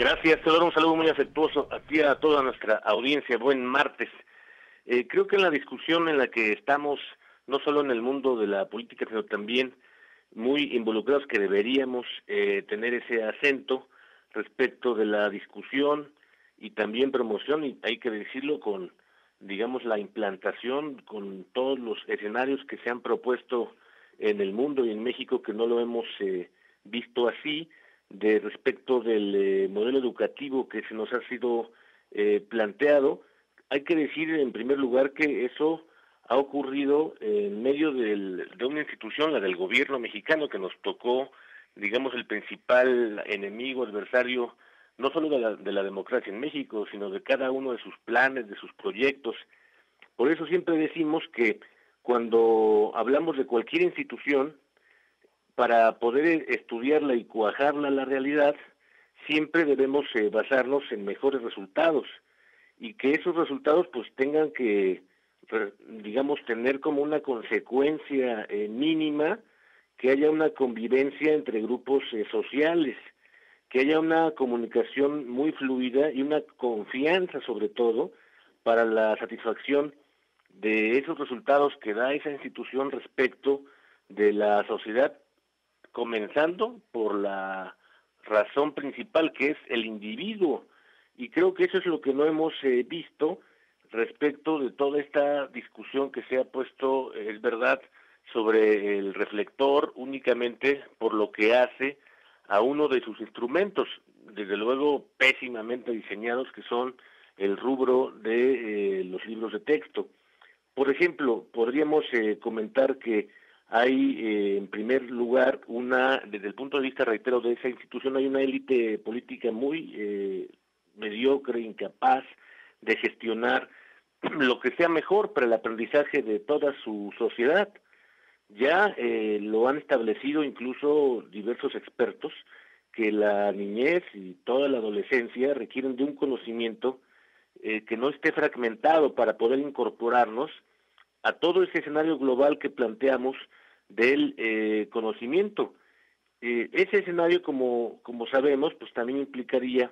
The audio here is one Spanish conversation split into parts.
Gracias, Teodoro, un saludo muy afectuoso a ti, a toda nuestra audiencia. Buen martes. Creo que en la discusión en la que estamos, no solo en el mundo de la política, sino también muy involucrados, que deberíamos tener ese acento respecto de la discusión y también promoción, y hay que decirlo con, digamos, la implantación, con todos los escenarios que se han propuesto en el mundo y en México, que no lo hemos visto así, de respecto del modelo educativo que se nos ha sido planteado. Hay que decir en primer lugar que eso ha ocurrido en medio de una institución, la del gobierno mexicano, que nos tocó, digamos, el principal enemigo, adversario, no solo de la democracia en México, sino de cada uno de sus planes, de sus proyectos. Por eso siempre decimos que cuando hablamos de cualquier institución, para poder estudiarla y cuajarla a la realidad, siempre debemos basarnos en mejores resultados y que esos resultados pues tengan que, digamos, tener como una consecuencia mínima, que haya una convivencia entre grupos sociales, que haya una comunicación muy fluida y una confianza sobre todo para la satisfacción de esos resultados que da esa institución respecto de la sociedad, comenzando por la razón principal, que es el individuo. Y creo que eso es lo que no hemos visto respecto de toda esta discusión que se ha puesto, es verdad, sobre el reflector únicamente por lo que hace a uno de sus instrumentos, desde luego pésimamente diseñados, que son el rubro de los libros de texto. Por ejemplo, podríamos comentar que hay, en primer lugar, desde el punto de vista, reitero, de esa institución, hay una élite política muy mediocre, incapaz de gestionar lo que sea mejor para el aprendizaje de toda su sociedad. Ya lo han establecido incluso diversos expertos, que la niñez y toda la adolescencia requieren de un conocimiento que no esté fragmentado para poder incorporarnos a todo ese escenario global que planteamos del conocimiento. Ese escenario, como sabemos, pues también implicaría,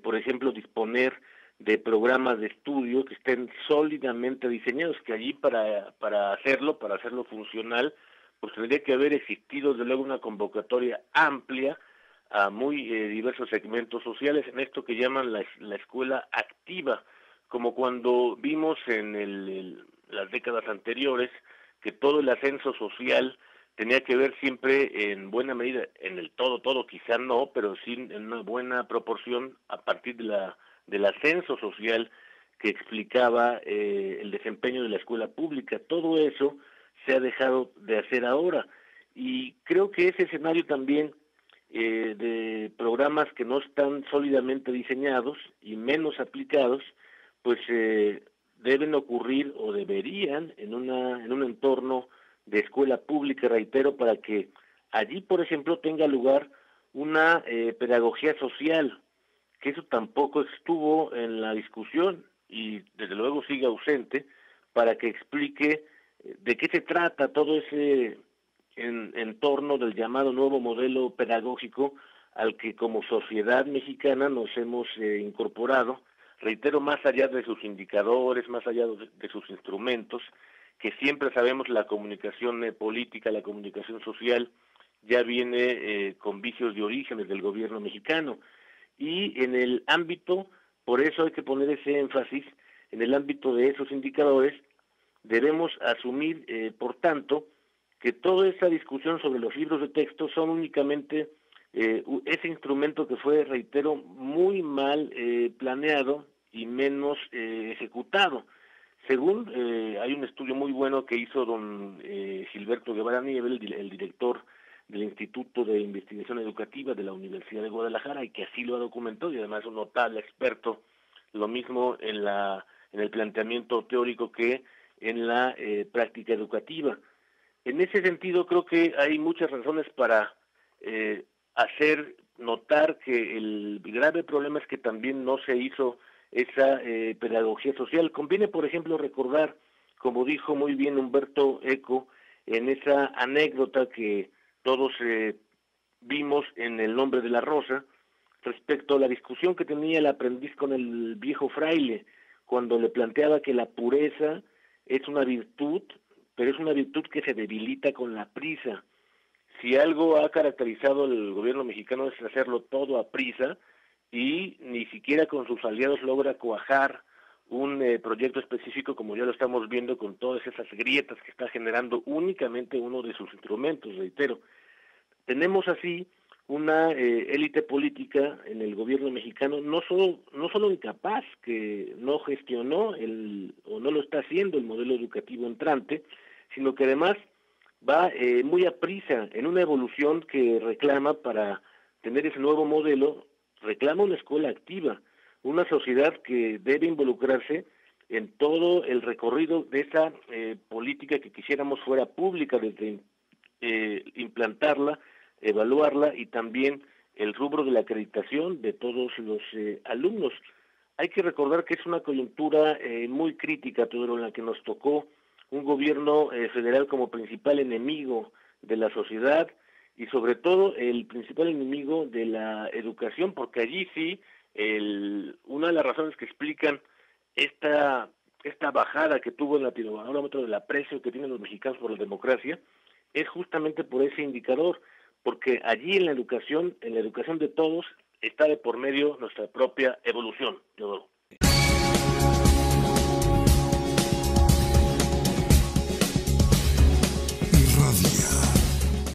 por ejemplo, disponer de programas de estudio que estén sólidamente diseñados, que allí para hacerlo funcional, pues tendría que haber existido desde luego una convocatoria amplia a muy diversos segmentos sociales en esto que llaman la escuela activa, como cuando vimos en las décadas anteriores que todo el ascenso social tenía que ver siempre en buena medida, en el todo quizá no, pero sí en una buena proporción a partir del ascenso social que explicaba el desempeño de la escuela pública. Todo eso se ha dejado de hacer ahora, y creo que ese escenario también de programas que no están sólidamente diseñados y menos aplicados, pues deben ocurrir o deberían en un entorno de escuela pública, reitero, para que allí, por ejemplo, tenga lugar una pedagogía social, que eso tampoco estuvo en la discusión y desde luego sigue ausente, para que explique de qué se trata todo ese en torno del llamado nuevo modelo pedagógico al que como sociedad mexicana nos hemos incorporado, reitero, más allá de sus indicadores, más allá de sus instrumentos, que siempre sabemos la comunicación política, la comunicación social, ya viene con vicios de orígenes del gobierno mexicano. Y en el ámbito, por eso hay que poner ese énfasis, en el ámbito de esos indicadores, debemos asumir, por tanto, que toda esa discusión sobre los libros de texto son únicamente ese instrumento que fue, reitero, muy mal planeado y menos ejecutado. Según hay un estudio muy bueno que hizo don Gilberto Guevara Nieves, el director del Instituto de Investigación Educativa de la Universidad de Guadalajara, y que así lo ha documentado, y además un notable experto, lo mismo en el planteamiento teórico que en la práctica educativa. En ese sentido, creo que hay muchas razones para hacer notar que el grave problema es que también no se hizo esa pedagogía social. Conviene, por ejemplo, recordar, como dijo muy bien Humberto Eco, en esa anécdota que todos vimos en El nombre de la rosa, respecto a la discusión que tenía el aprendiz con el viejo fraile, cuando le planteaba que la pureza es una virtud, pero es una virtud que se debilita con la prisa. Si algo ha caracterizado el gobierno mexicano es hacerlo todo a prisa y ni siquiera con sus aliados logra cuajar un proyecto específico, como ya lo estamos viendo con todas esas grietas que está generando únicamente uno de sus instrumentos, reitero. Tenemos así una élite política en el gobierno mexicano no solo incapaz, que no gestionó o no lo está haciendo el modelo educativo entrante, sino que además va muy a prisa en una evolución que reclama, para tener ese nuevo modelo, reclama una escuela activa, una sociedad que debe involucrarse en todo el recorrido de esa política que quisiéramos fuera pública, desde implantarla, evaluarla y también el rubro de la acreditación de todos los alumnos. Hay que recordar que es una coyuntura muy crítica, todo en la que nos tocó un gobierno federal como principal enemigo de la sociedad y sobre todo el principal enemigo de la educación, porque allí sí, una de las razones que explican esta bajada que tuvo el latinobarómetro del aprecio que tienen los mexicanos por la democracia, es justamente por ese indicador, porque allí en la educación de todos, está de por medio nuestra propia evolución, Teodoro.